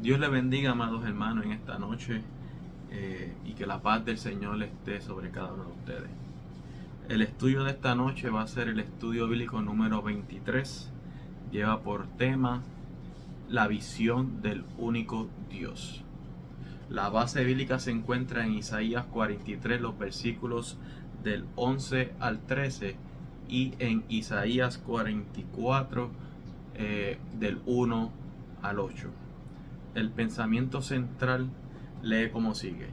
Dios le bendiga, amados hermanos, en esta noche y que la paz del Señor esté sobre cada uno de ustedes. El estudio de esta noche va a ser el estudio bíblico número 23. Lleva por tema la visión del único Dios. La base bíblica se encuentra en Isaías 43, los versículos del 11 al 13 y en Isaías 44 del 1 al 8. El pensamiento central lee como sigue: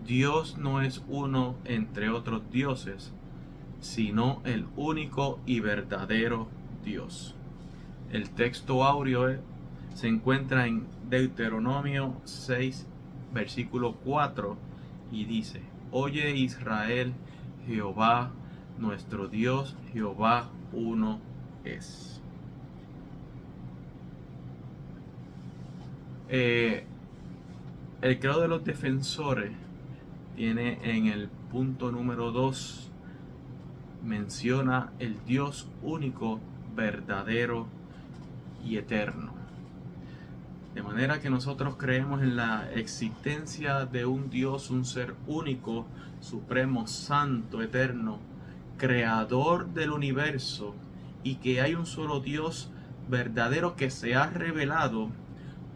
Dios no es uno entre otros dioses, sino el único y verdadero Dios. El texto áureo se encuentra en Deuteronomio 6, versículo 4, y dice: Oye Israel, Jehová nuestro Dios, Jehová uno es. El credo de los defensores tiene en el punto número 2, menciona el Dios único, verdadero y eterno. De manera que nosotros creemos en la existencia de un Dios, un ser único, supremo, santo, eterno, creador del universo, y que hay un solo Dios verdadero que se ha revelado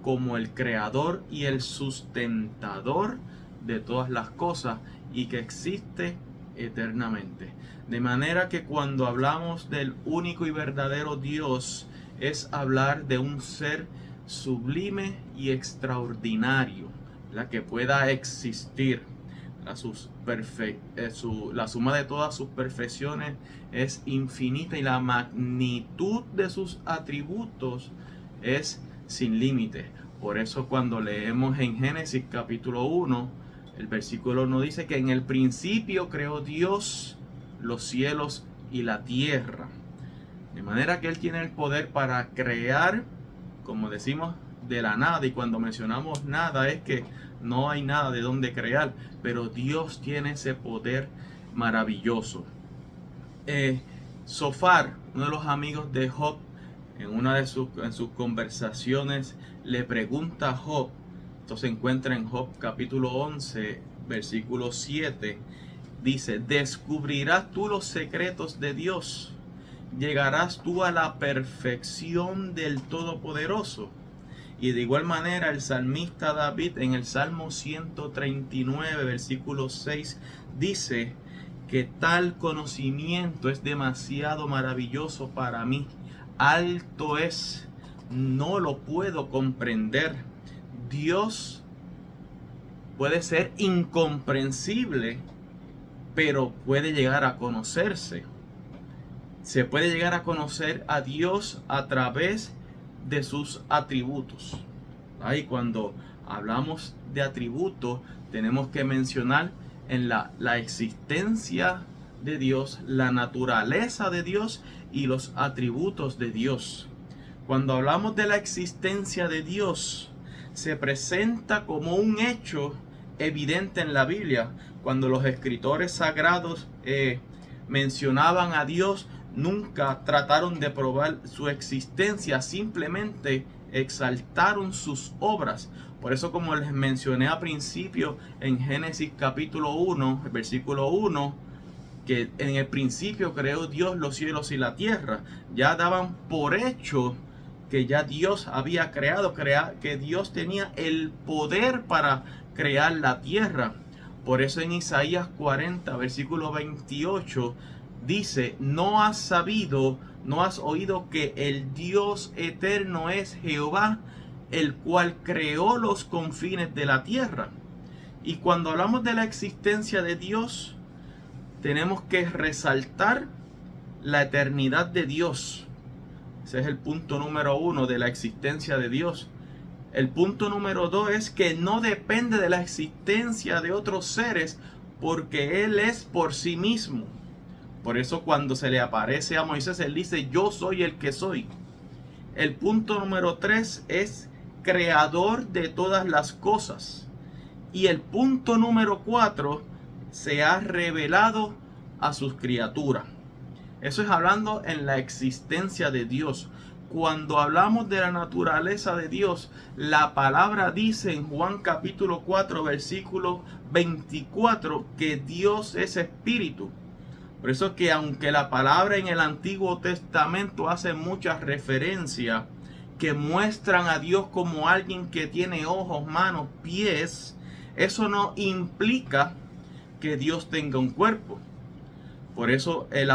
como el creador y el sustentador de todas las cosas y que existe eternamente. De manera que cuando hablamos del único y verdadero Dios, es hablar de un ser sublime y extraordinario, la que pueda existir. La suma de todas sus perfecciones es infinita y la magnitud de sus atributos es sin límite. Por eso cuando leemos en Génesis capítulo 1, el versículo 1 dice que en el principio creó Dios los cielos y la tierra. De manera que Él tiene el poder para crear, como decimos, de la nada. Y cuando mencionamos nada es que no hay nada de donde crear, pero Dios tiene ese poder maravilloso. Zofar, uno de los amigos de Job, en una de sus conversaciones le pregunta a Job, esto se encuentra en Job capítulo 11, versículo 7, dice: ¿descubrirás tú los secretos de Dios? ¿Llegarás tú a la perfección del Todopoderoso? Y de igual manera el salmista David en el Salmo 139, versículo 6, dice que tal conocimiento es demasiado maravilloso para mí. Alto es, no lo puedo comprender. Dios puede ser incomprensible, pero puede llegar a conocerse. Se puede llegar a conocer a Dios a través de sus atributos. Ahí cuando hablamos de atributos, tenemos que mencionar en la existencia de Dios, la naturaleza de Dios y los atributos de Dios. Cuando hablamos de la existencia de Dios, se presenta como un hecho evidente en la Biblia. Cuando los escritores sagrados mencionaban a Dios, nunca trataron de probar su existencia, simplemente exaltaron sus obras. Por eso, como les mencioné al principio en Génesis capítulo 1, versículo 1, que en el principio creó Dios los cielos y la tierra, ya daban por hecho que ya Dios había creado, que Dios tenía el poder para crear la tierra. Por eso en Isaías 40, versículo 28, dice: ¿no has sabido, no has oído que el Dios eterno es Jehová, el cual creó los confines de la tierra? Y cuando hablamos de la existencia de Dios, tenemos que resaltar la eternidad de Dios. Ese es el punto número 1 de la existencia de Dios. El punto número 2 es que no depende de la existencia de otros seres, porque Él es por sí mismo. Por eso cuando se le aparece a Moisés, Él dice: yo soy el que soy. El punto número 3 es creador de todas las cosas. Y el punto número 4, se ha revelado a sus criaturas. Eso es hablando en la existencia de Dios. cuando hablamos de la naturaleza de Dios, la palabra dice en Juan capítulo 4, versículo 24, que Dios es espíritu. Por eso que aunque la palabra en el Antiguo Testamento hace muchas referencias que muestran a Dios como alguien que tiene ojos, manos, pies, eso no implica que Dios tenga un cuerpo. Por eso el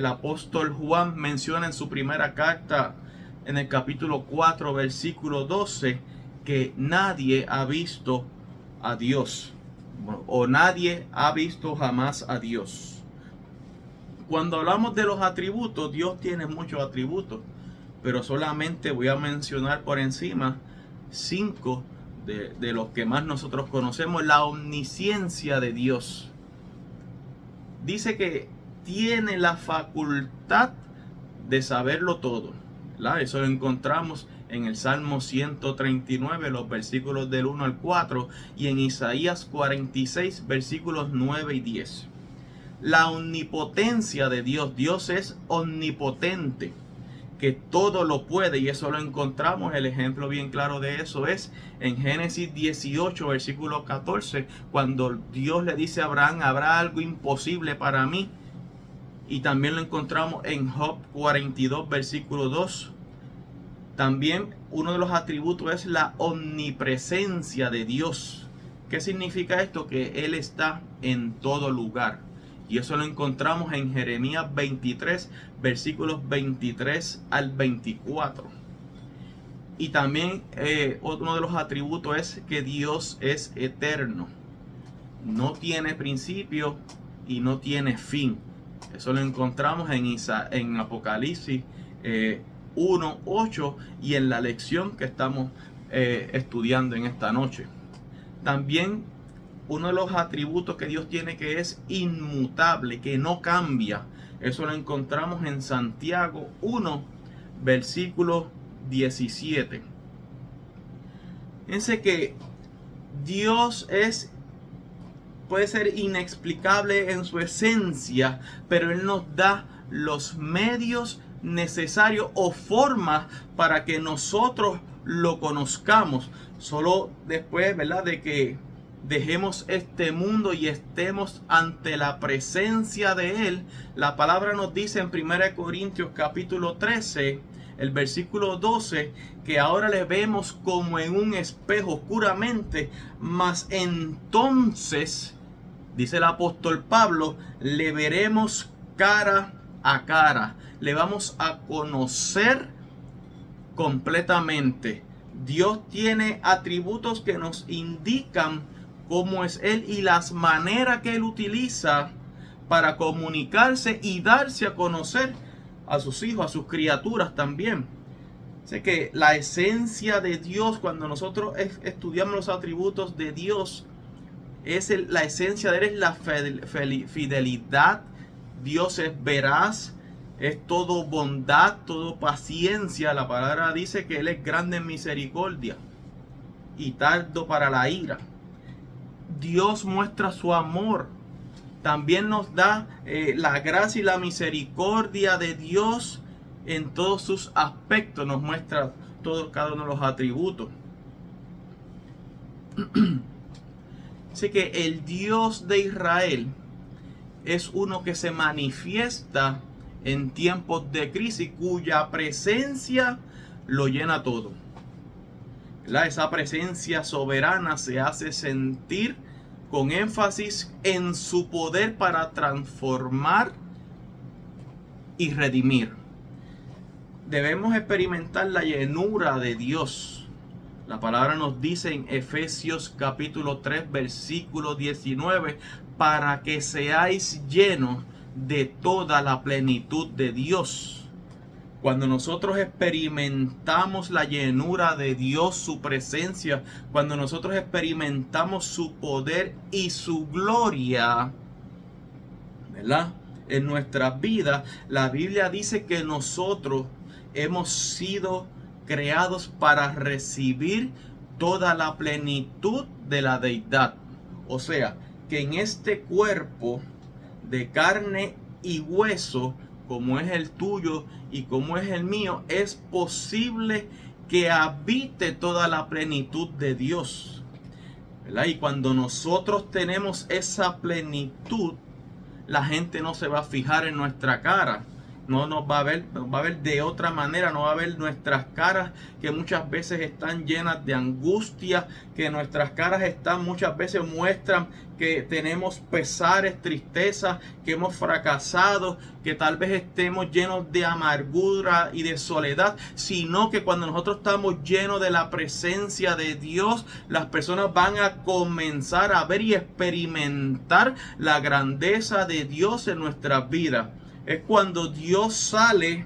apóstol Juan menciona en su primera carta, en el capítulo 4, versículo 12, que nadie ha visto a Dios, o nadie ha visto jamás a Dios. Cuando hablamos de los atributos, Dios tiene muchos atributos, pero solamente voy a mencionar por encima 5 de los que más nosotros conocemos. La omnisciencia de Dios. Dice que tiene la facultad de saberlo todo, ¿verdad? Eso lo encontramos en el Salmo 139, los versículos del 1 al 4, y en Isaías 46, versículos 9 y 10. La omnipotencia de Dios. Dios es omnipotente, que todo lo puede, y eso lo encontramos. El ejemplo bien claro de eso es en Génesis 18, versículo 14, cuando Dios le dice a Abraham: ¿habrá algo imposible para mí? Y también lo encontramos en Job 42, versículo 2. También uno de los atributos es la omnipresencia de Dios. ¿Qué significa esto? Que Él está en todo lugar. Y eso lo encontramos en Jeremías 23, versículos 23 al 24. Y también uno de los atributos es que Dios es eterno. No tiene principio y no tiene fin. Eso lo encontramos en Apocalipsis 1, 8 y en la lección que estamos estudiando en esta noche. También uno de los atributos que Dios tiene, que es inmutable, que no cambia. Eso lo encontramos en Santiago 1, versículo 17. Fíjense que Dios puede ser inexplicable en su esencia, pero Él nos da los medios necesarios o formas para que nosotros lo conozcamos. Solo después, ¿verdad?, de que dejemos este mundo y estemos ante la presencia de Él. La palabra nos dice en 1 Corintios capítulo 13, el versículo 12, que ahora le vemos como en un espejo oscuramente, mas entonces, dice el apóstol Pablo, le veremos cara a cara, le vamos a conocer completamente. Dios tiene atributos que nos indican cómo es Él y las maneras que Él utiliza para comunicarse y darse a conocer a sus hijos, a sus criaturas también. Sé que la esencia de Dios, cuando nosotros estudiamos los atributos de Dios, la esencia de Él es la fidelidad. Dios es veraz, es todo bondad, todo paciencia. La palabra dice que Él es grande en misericordia y tardo para la ira. Dios muestra su amor. También nos da la gracia y la misericordia de Dios en todos sus aspectos. Nos muestra cada uno de los atributos. Así que el Dios de Israel es uno que se manifiesta en tiempos de crisis, cuya presencia lo llena todo. Esa presencia soberana se hace sentir con énfasis en su poder para transformar y redimir. Debemos experimentar la llenura de Dios. La palabra nos dice en Efesios capítulo 3, versículo 19, para que seáis llenos de toda la plenitud de Dios. Cuando nosotros experimentamos la llenura de Dios, su presencia, cuando nosotros experimentamos su poder y su gloria, ¿verdad?, en nuestras vidas, la Biblia dice que nosotros hemos sido creados para recibir toda la plenitud de la deidad. O sea, que en este cuerpo de carne y hueso como es el tuyo y como es el mío, es posible que habite toda la plenitud de Dios, ¿verdad? Y cuando nosotros tenemos esa plenitud, la gente no se va a fijar en nuestra cara, no nos va a ver de otra manera, no va a ver nuestras caras que muchas veces están llenas de angustia, que nuestras caras muchas veces muestran que tenemos pesares, tristezas, que hemos fracasado, que tal vez estemos llenos de amargura y de soledad, sino que cuando nosotros estamos llenos de la presencia de Dios, las personas van a comenzar a ver y experimentar la grandeza de Dios en nuestras vidas. Es cuando Dios sale,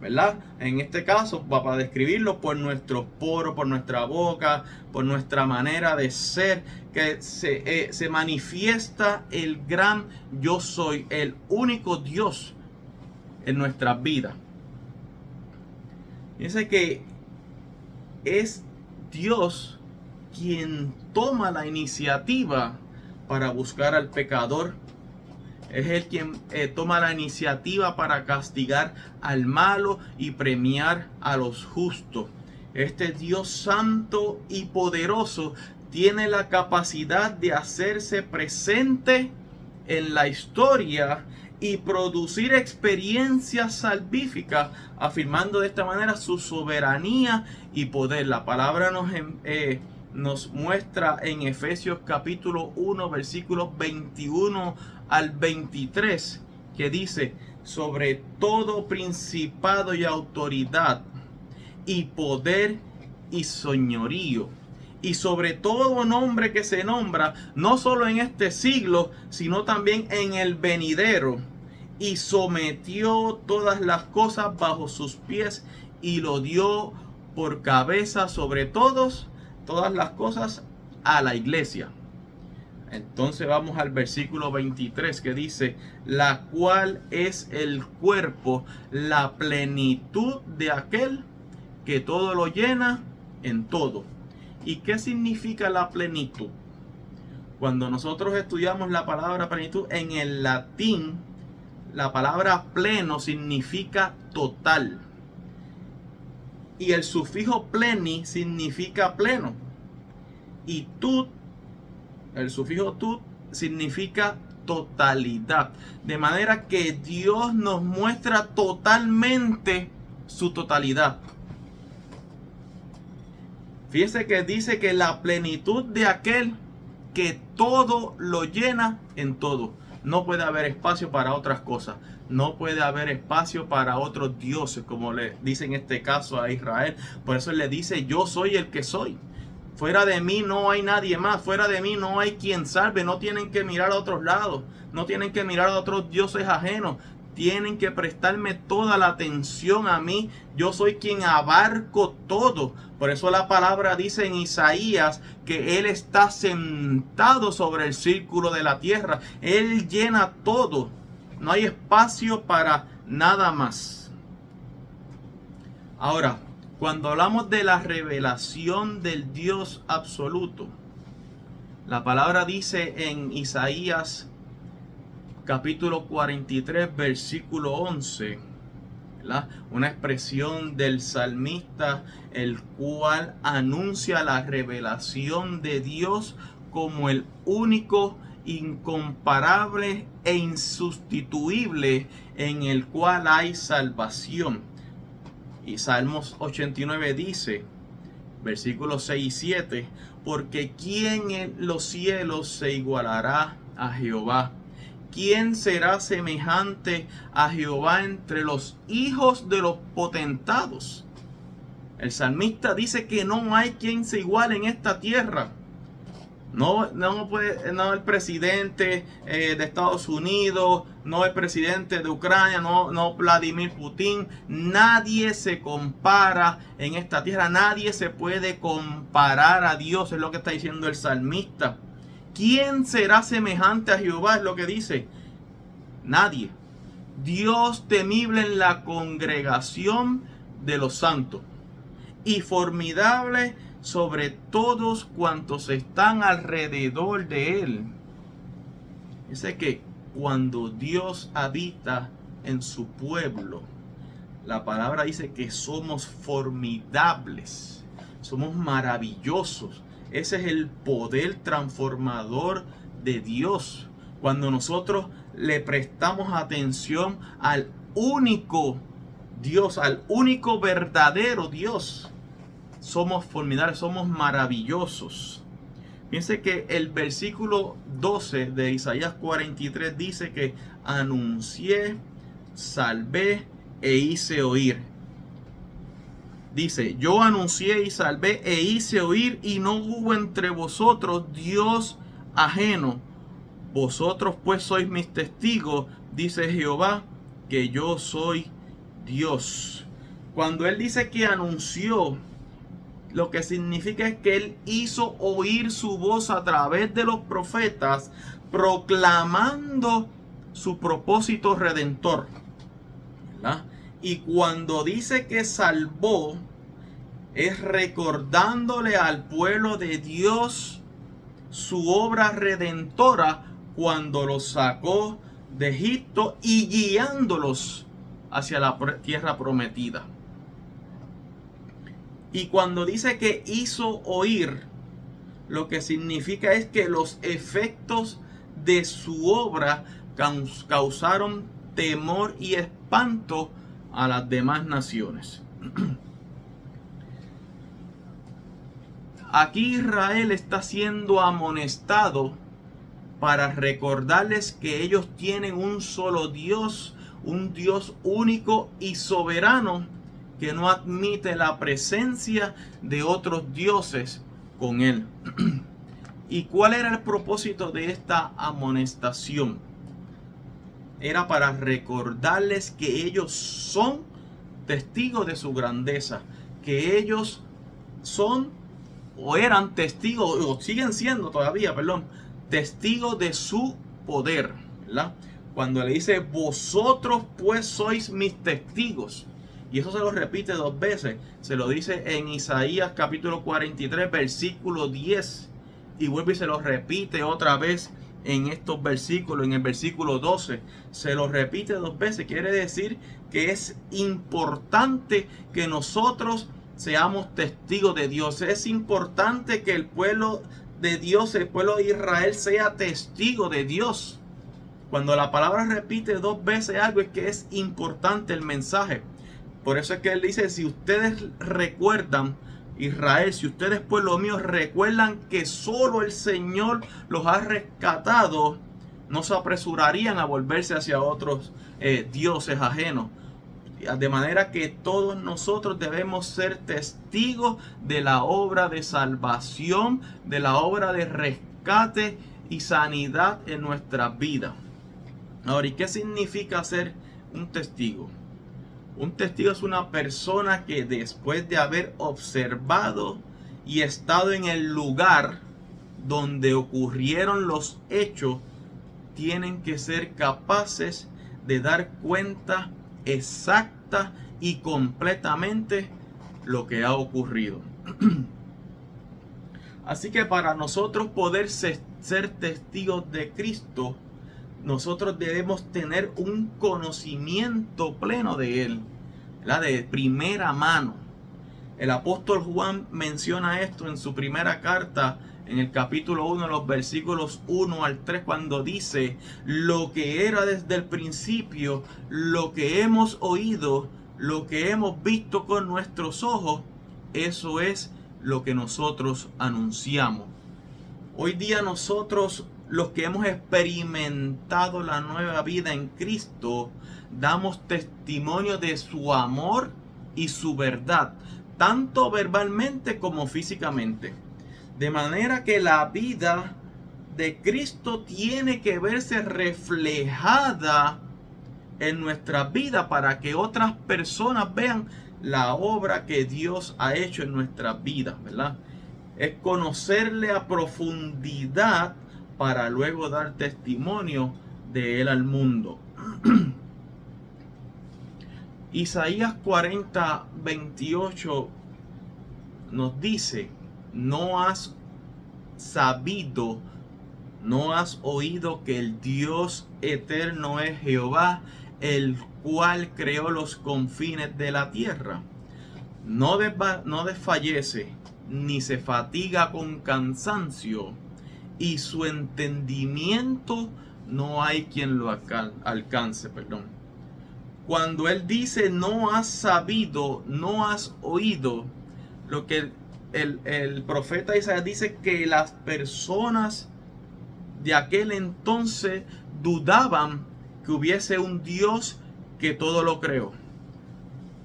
¿verdad? En este caso, para describirlo, por nuestros poros, por nuestra boca, por nuestra manera de ser, que se manifiesta el gran yo soy, el único Dios en nuestras vidas. Dice que es Dios quien toma la iniciativa para buscar al pecador. Es Él quien toma la iniciativa para castigar al malo y premiar a los justos. Este Dios santo y poderoso tiene la capacidad de hacerse presente en la historia y producir experiencias salvíficas, afirmando de esta manera su soberanía y poder. La palabra nos muestra en Efesios capítulo 1, versículos 21 al 23, que dice: sobre todo principado y autoridad y poder y señorío, y sobre todo nombre que se nombra, no solo en este siglo, sino también en el venidero, y sometió todas las cosas bajo sus pies, y lo dio por cabeza sobre todas las cosas a la iglesia. Entonces vamos al versículo 23, que dice: la cual es el cuerpo, la plenitud de aquel que todo lo llena en todo. ¿Y qué significa la plenitud? Cuando nosotros estudiamos la palabra plenitud en el latín, la palabra pleno significa total, y el sufijo pleni significa pleno, y tut, el sufijo tut, significa totalidad. De manera que Dios nos muestra totalmente su totalidad. Fíjese que dice que la plenitud de aquel que todo lo llena en todo. No puede haber espacio para otras cosas. No puede haber espacio para otros dioses, como le dice en este caso a Israel. Por eso le dice: yo soy el que soy. Fuera de mí no hay nadie más. Fuera de mí no hay quien salve. No tienen que mirar a otros lados. No tienen que mirar a otros dioses ajenos. Tienen que prestarme toda la atención a mí. Yo soy quien abarco todo. Por eso la palabra dice en Isaías que Él está sentado sobre el círculo de la tierra. Él llena todo. No hay espacio para nada más. Ahora, cuando hablamos de la revelación del Dios absoluto, la palabra dice en Isaías capítulo 43, versículo 11, ¿verdad? Una expresión del salmista, el cual anuncia la revelación de Dios como el único, incomparable e insustituible en el cual hay salvación. Y Salmos 89 dice, versículos 6 y 7, porque ¿quién en los cielos se igualará a Jehová? ¿Quién será semejante a Jehová entre los hijos de los potentados? El salmista dice que no hay quien se iguale en esta tierra. No el presidente de Estados Unidos, no el presidente de Ucrania, no Vladimir Putin. Nadie se compara en esta tierra. Nadie se puede comparar a Dios, es lo que está diciendo el salmista. ¿Quién será semejante a Jehová? Es lo que dice. Nadie. Dios temible en la congregación de los santos y formidable sobre todos cuantos están alrededor de Él. Dice que cuando Dios habita en su pueblo. La palabra dice que somos formidables, somos maravillosos. Ese es el poder transformador de Dios. Cuando nosotros le prestamos atención al único Dios, al único verdadero Dios, somos formidables, somos maravillosos. Fíjense que el versículo 12 de Isaías 43 dice que anuncié, salvé e hice oír. Dice, yo anuncié y salvé e hice oír, y no hubo entre vosotros Dios ajeno. Vosotros pues sois mis testigos, dice Jehová, que yo soy Dios. Cuando él dice que anunció, lo que significa es que él hizo oír su voz a través de los profetas, proclamando su propósito redentor, ¿verdad? Y cuando dice que salvó, es recordándole al pueblo de Dios su obra redentora cuando los sacó de Egipto y guiándolos hacia la tierra prometida. Y cuando dice que hizo oír, lo que significa es que los efectos de su obra causaron temor y espanto a las demás naciones. Aquí Israel está siendo amonestado para recordarles que ellos tienen un solo Dios, un Dios único y soberano, que no admite la presencia de otros dioses con él. ¿Y cuál era el propósito de esta amonestación? Era para recordarles que ellos son testigos de su grandeza, que ellos son o eran testigos, o siguen siendo todavía, testigos de su poder, ¿verdad? Cuando le dice, vosotros pues sois mis testigos, y eso se lo repite dos veces, se lo dice en Isaías capítulo 43, versículo 10, y vuelve y se lo repite otra vez en estos versículos, en el versículo 12, se lo repite dos veces. Quiere decir que es importante que nosotros seamos testigos de Dios. Es importante que el pueblo de Dios, el pueblo de Israel, sea testigo de Dios. Cuando la palabra repite dos veces algo, es que es importante el mensaje. Por eso es que él dice, si ustedes recuerdan, Israel, si ustedes, pueblo mío, recuerdan que solo el Señor los ha rescatado, no se apresurarían a volverse hacia otros dioses ajenos. De manera que todos nosotros debemos ser testigos de la obra de salvación, de la obra de rescate y sanidad en nuestras vidas. Ahora, ¿y qué significa ser un testigo? Un testigo es una persona que después de haber observado y estado en el lugar donde ocurrieron los hechos, tienen que ser capaces de dar cuenta exacta y completamente lo que ha ocurrido. Así que para nosotros poder ser testigos de Cristo, nosotros debemos tener un conocimiento pleno de Él, ¿verdad? De primera mano. El apóstol Juan menciona esto en su primera carta, en el capítulo 1, los versículos 1 al 3, cuando dice, lo que era desde el principio, lo que hemos oído, lo que hemos visto con nuestros ojos, eso es lo que nosotros anunciamos. Hoy día nosotros, los que hemos experimentado la nueva vida en Cristo, damos testimonio de su amor y su verdad, tanto verbalmente como físicamente. De manera que la vida de Cristo tiene que verse reflejada en nuestra vida para que otras personas vean la obra que Dios ha hecho en nuestras vidas, ¿verdad? Es conocerle a profundidad para luego dar testimonio de Él al mundo. Isaías 40, 28 nos dice, no has sabido, no has oído que el Dios eterno es Jehová, el cual creó los confines de la tierra. No desfallece ni se fatiga con cansancio, y su entendimiento no hay quien lo alcance. Cuando él dice no has sabido, no has oído, lo que el profeta Isaías dice que las personas de aquel entonces dudaban que hubiese un Dios que todo lo creó.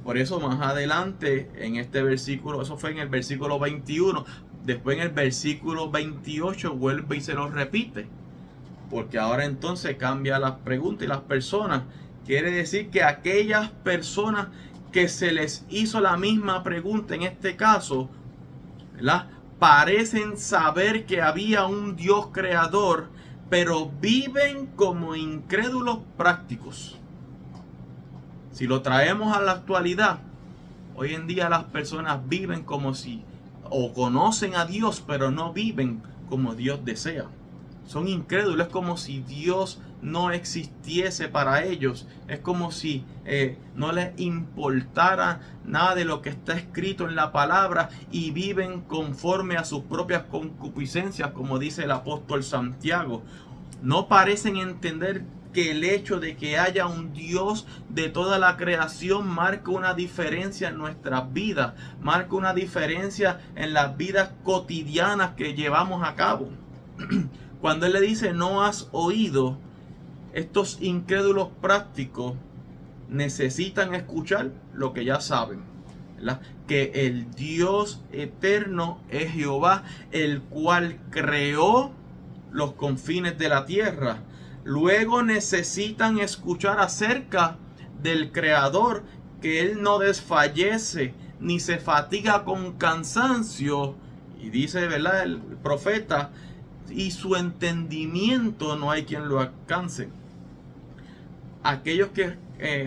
Por eso más adelante en este versículo, eso fue en el versículo 21, después en el versículo 28 vuelve y se lo repite. Porque ahora entonces cambia las preguntas y las personas. Quiere decir que aquellas personas que se les hizo la misma pregunta en este caso, ¿verdad?, parecen saber que había un Dios creador, pero viven como incrédulos prácticos. Si lo traemos a la actualidad, hoy en día las personas viven como si, o conocen a Dios, pero no viven como Dios desea. Son incrédulos, es como si Dios no existiese para ellos. Es como si no les importara nada de lo que está escrito en la palabra y viven conforme a sus propias concupiscencias, como dice el apóstol Santiago. No parecen entender que el hecho de que haya un Dios de toda la creación marca una diferencia en nuestras vidas, marca una diferencia en las vidas cotidianas que llevamos a cabo. Cuando él le dice no has oído, estos incrédulos prácticos necesitan escuchar lo que ya saben, ¿verdad? Que el Dios eterno es Jehová, el cual creó los confines de la tierra. Luego necesitan escuchar acerca del Creador, que Él no desfallece ni se fatiga con cansancio. Y dice, ¿verdad?, el profeta, y su entendimiento no hay quien lo alcance. Aquellos que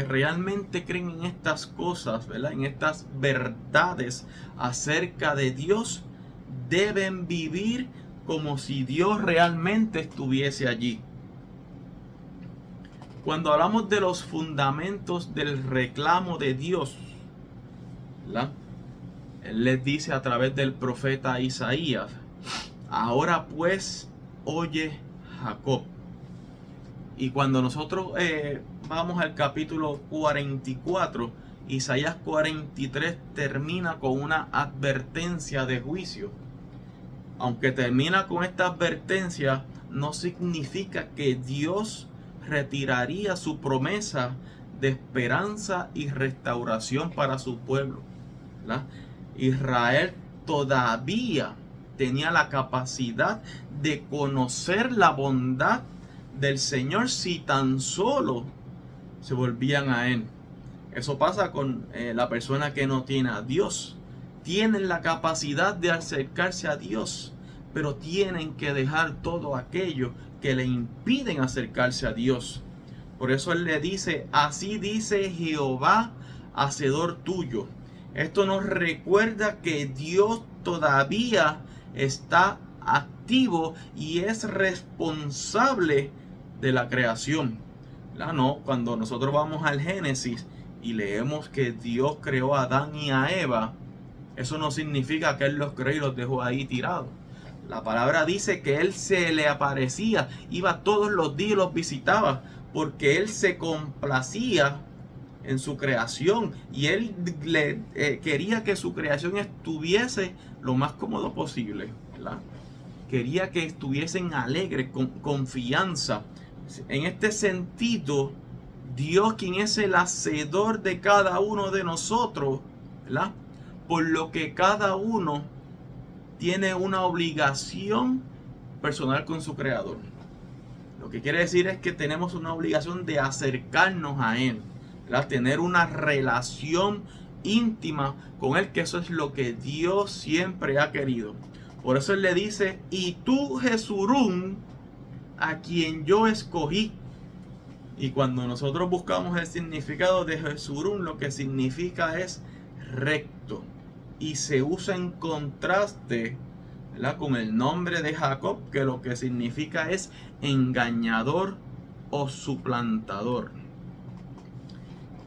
realmente creen en estas cosas, ¿verdad?, en estas verdades acerca de Dios, deben vivir como si Dios realmente estuviese allí. Cuando hablamos de los fundamentos del reclamo de Dios, ¿verdad?, Él les dice a través del profeta Isaías: ahora pues oye Jacob. Y cuando nosotros vamos al capítulo 44, Isaías 43 termina con una advertencia de juicio. Aunque termina con esta advertencia, no significa que Dios retiraría su promesa de esperanza y restauración para su pueblo, ¿verdad? Israel todavía tenía la capacidad de conocer la bondad del Señor si tan solo se volvían a Él. Eso pasa con la persona que no tiene a Dios. Tienen la capacidad de acercarse a Dios, pero tienen que dejar todo aquello que le impiden acercarse a Dios. Por eso Él le dice: así dice Jehová, hacedor tuyo. Esto nos recuerda que Dios todavía está activo y es responsable de la creación. No, cuando nosotros vamos al Génesis y leemos que Dios creó a Adán y a Eva, eso no significa que Él los creó y los dejó ahí tirados. La palabra dice que Él se le aparecía, iba todos los días y los visitaba, porque Él se complacía en su creación y Él quería que su creación estuviese lo más cómodo posible, ¿verdad? Quería que estuviesen alegres, con confianza. En este sentido, Dios, quien es el hacedor de cada uno de nosotros, ¿verdad?, por lo que cada uno tiene una obligación personal con su creador. Lo que quiere decir es que tenemos una obligación de acercarnos a Él, ¿verdad?, tener una relación íntima con Él, que eso es lo que Dios siempre ha querido. Por eso Él le dice: y tú, Jesurún, a quien yo escogí. Y cuando nosotros buscamos el significado de Jesurún, lo que significa es recto, y se usa en contraste, ¿verdad?, con el nombre de Jacob, que lo que significa es engañador o suplantador.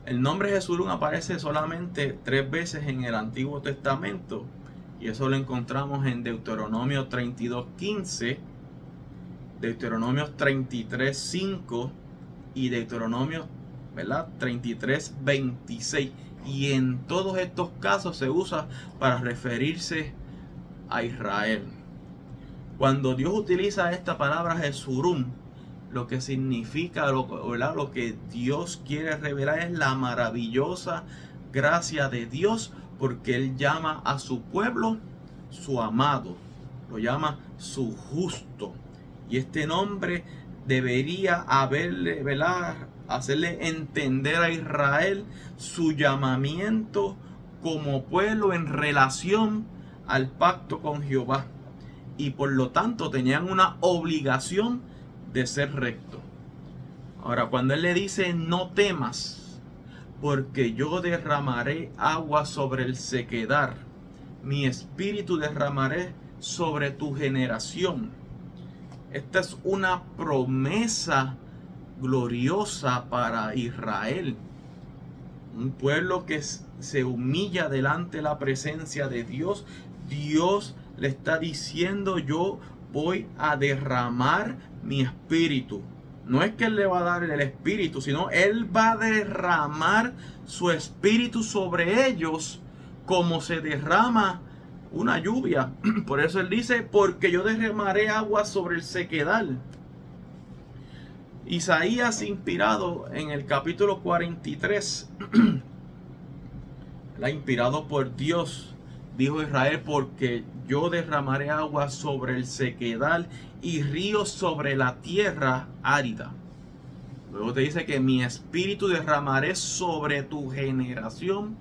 El nombre Jesurún aparece solamente 3 veces en el Antiguo Testamento, y eso lo encontramos en Deuteronomio 32:15, Deuteronomio 33:5 y Deuteronomio, ¿verdad?, 33:26. Y en todos estos casos se usa para referirse a Israel. Cuando Dios utiliza esta palabra Jesurún, lo que significa, lo que Dios quiere revelar es la maravillosa gracia de Dios, porque Él llama a su pueblo su amado, lo llama su justo. Y este nombre debería haberle, ¿verdad?, hacerle entender a Israel su llamamiento como pueblo en relación al pacto con Jehová. Y por lo tanto tenían una obligación de ser recto. Ahora, cuando Él le dice no temas, porque yo derramaré agua sobre el sequedar, mi espíritu derramaré sobre tu generación. Esta es una promesa gloriosa para Israel, un pueblo que se humilla delante de la presencia de Dios. Dios le está diciendo: yo voy a derramar mi espíritu. No es que Él le va a dar el espíritu, sino Él va a derramar su espíritu sobre ellos como se derrama una lluvia. Por eso Él dice: porque yo derramaré agua sobre el sequedal. Isaías, inspirado en el capítulo 43, inspirado por Dios, dijo Israel: porque yo derramaré agua sobre el sequedal y ríos sobre la tierra árida. Luego te dice que mi espíritu derramaré sobre tu generación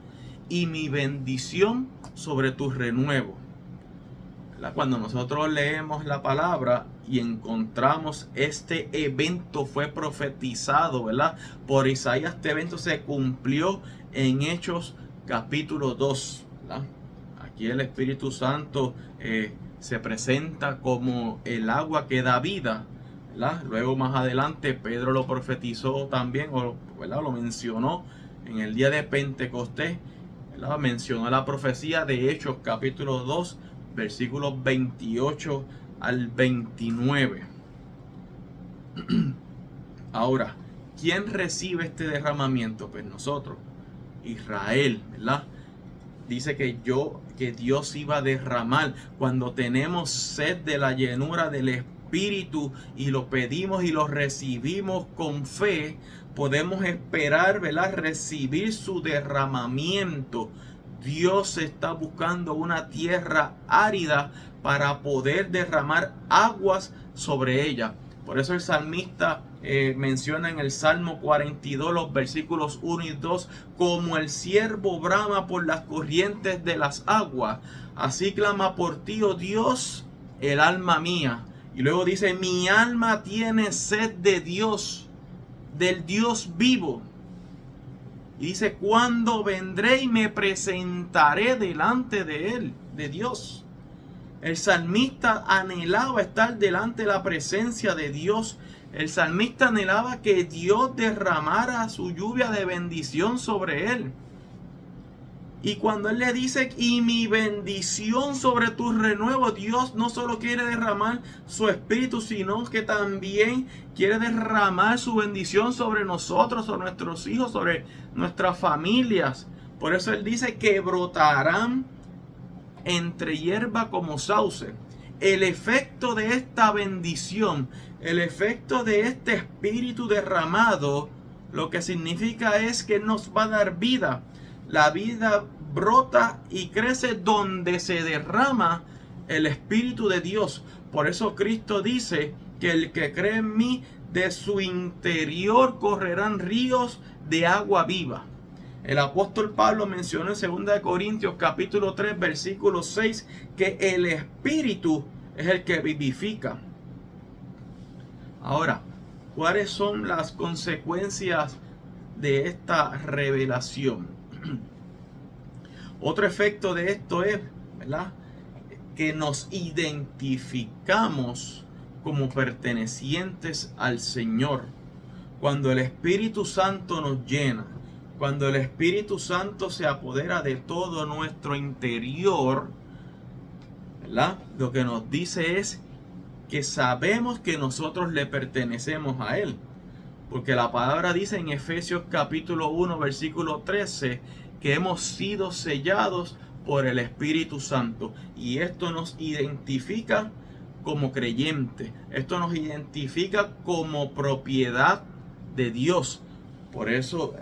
y mi bendición sobre tu renuevo. Cuando nosotros leemos la palabra y encontramos este evento fue profetizado, ¿verdad?, por Isaías, este evento se cumplió en Hechos capítulo 2, ¿verdad? Aquí el Espíritu Santo se presenta como el agua que da vida, ¿verdad? Luego más adelante Pedro lo profetizó también, ¿verdad?, lo mencionó en el día de Pentecostés, ¿verdad? Mencionó la profecía de Hechos capítulo 2, versículos 28 al 29. Ahora, ¿quién recibe este derramamiento? Pues nosotros, Israel, ¿verdad? Dice que Dios iba a derramar. Cuando tenemos sed de la llenura del Espíritu y lo pedimos y lo recibimos con fe, podemos esperar, ¿verdad?, recibir su derramamiento. Dios está buscando una tierra árida para poder derramar aguas sobre ella. Por eso el salmista menciona en el Salmo 42, los versículos 1 y 2, como el ciervo brama por las corrientes de las aguas, así clama por ti, oh Dios, el alma mía. Y luego dice: mi alma tiene sed de Dios, del Dios vivo. Y dice: ¿cuándo vendré y me presentaré delante de Él, de Dios? El salmista anhelaba estar delante de la presencia de Dios. El salmista anhelaba que Dios derramara su lluvia de bendición sobre él. Y cuando Él le dice: y mi bendición sobre tu renuevo, Dios no solo quiere derramar su espíritu, sino que también quiere derramar su bendición sobre nosotros, sobre nuestros hijos, sobre nuestras familias. Por eso Él dice que brotarán entre hierba como sauce. El efecto de esta bendición, el efecto de este espíritu derramado, lo que significa es que nos va a dar vida. La vida brota y crece donde se derrama el Espíritu de Dios. Por eso Cristo dice que el que cree en mí, de su interior correrán ríos de agua viva. El apóstol Pablo mencionó en 2 Corintios capítulo 3 versículo 6 que el Espíritu es el que vivifica. Ahora, ¿cuáles son las consecuencias de esta revelación? Otro efecto de esto es, ¿verdad?, que nos identificamos como pertenecientes al Señor. Cuando el Espíritu Santo nos llena, Cuando el Espíritu Santo se apodera de todo nuestro interior, ¿verdad? Lo que nos dice es que sabemos que nosotros le pertenecemos a Él. Porque la palabra dice en Efesios capítulo 1, versículo 13, que hemos sido sellados por el Espíritu Santo. Y esto nos identifica como creyentes. Esto nos identifica como propiedad de Dios. Por eso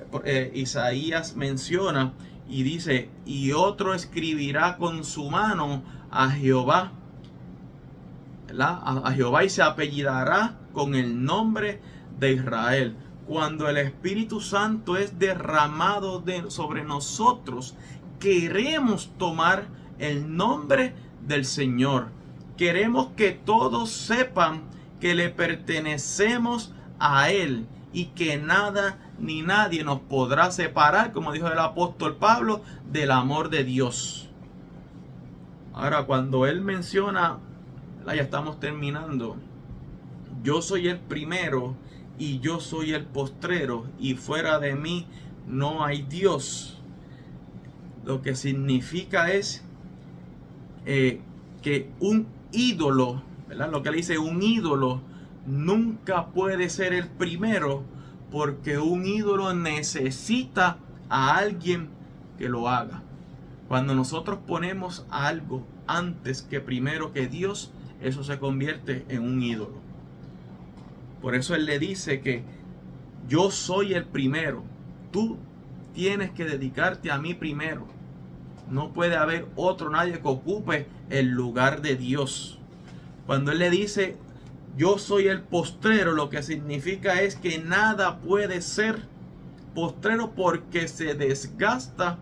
Isaías menciona y dice, y otro escribirá con su mano a Jehová, ¿verdad? A Jehová, y se apellidará con el nombre de Israel. Cuando el Espíritu Santo es derramado sobre nosotros, queremos tomar el nombre del Señor. Queremos que todos sepan que le pertenecemos a Él y que nada ni nadie nos podrá separar, como dijo el apóstol Pablo, del amor de Dios. Ahora, cuando él menciona, ya estamos terminando, yo soy el primero y yo soy el postrero, y fuera de mí no hay Dios. Lo que significa es que un ídolo, ¿verdad? Lo que le dice, un ídolo nunca puede ser el primero, porque un ídolo necesita a alguien que lo haga. Cuando nosotros ponemos algo antes que primero que Dios, eso se convierte en un ídolo. Por eso Él le dice que yo soy el primero. Tú tienes que dedicarte a mí primero. No puede haber otro, nadie que ocupe el lugar de Dios. Cuando Él le dice yo soy el postrero, lo que significa es que nada puede ser postrero porque se desgasta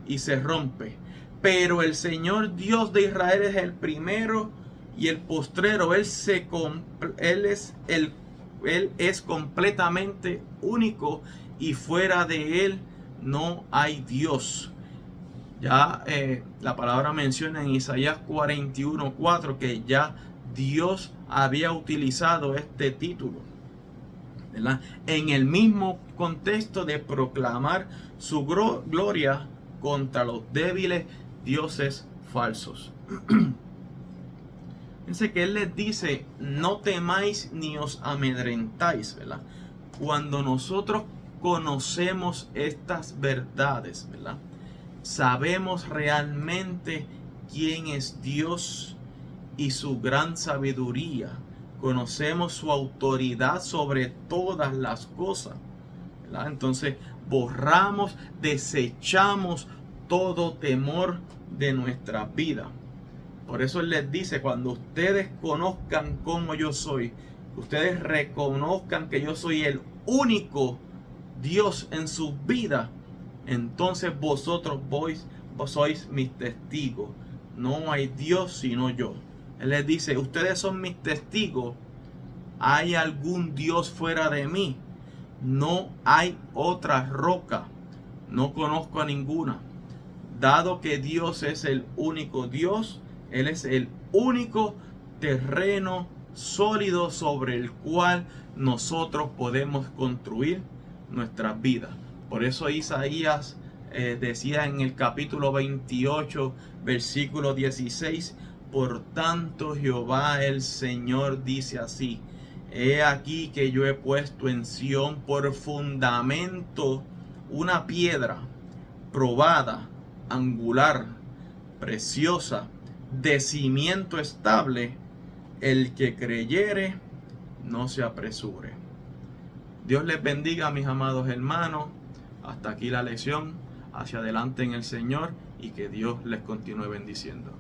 y se rompe. Pero el Señor Dios de Israel es el primero y el postrero. Él es completamente único, y fuera de Él no hay Dios. Ya la palabra menciona en Isaías 41:4 que ya Dios había utilizado este título, ¿verdad? En el mismo contexto de proclamar su gloria contra los débiles dioses falsos. Fíjense que Él les dice, no temáis ni os amedrentáis, ¿verdad? Cuando nosotros conocemos estas verdades, ¿verdad? Sabemos realmente quién es Dios y su gran sabiduría. Conocemos su autoridad sobre todas las cosas, ¿verdad? Entonces borramos, desechamos todo temor de nuestra vida. Por eso Él les dice, cuando ustedes conozcan cómo yo soy, ustedes reconozcan que yo soy el único Dios en sus vidas, entonces vosotros sois mis testigos. No hay Dios sino yo. Él les dice, ustedes son mis testigos. ¿Hay algún Dios fuera de mí? No hay otra roca. No conozco a ninguna. Dado que Dios es el único Dios, Él es el único terreno sólido sobre el cual nosotros podemos construir nuestras vidas. Por eso Isaías decía en el capítulo 28, versículo 16, por tanto Jehová el Señor dice así, he aquí que yo he puesto en Sión por fundamento una piedra probada, angular, preciosa, de cimiento estable, el que creyere no se apresure. Dios les bendiga, mis amados hermanos. Hasta aquí la lección. Hacia adelante en el Señor, y que Dios les continúe bendiciendo.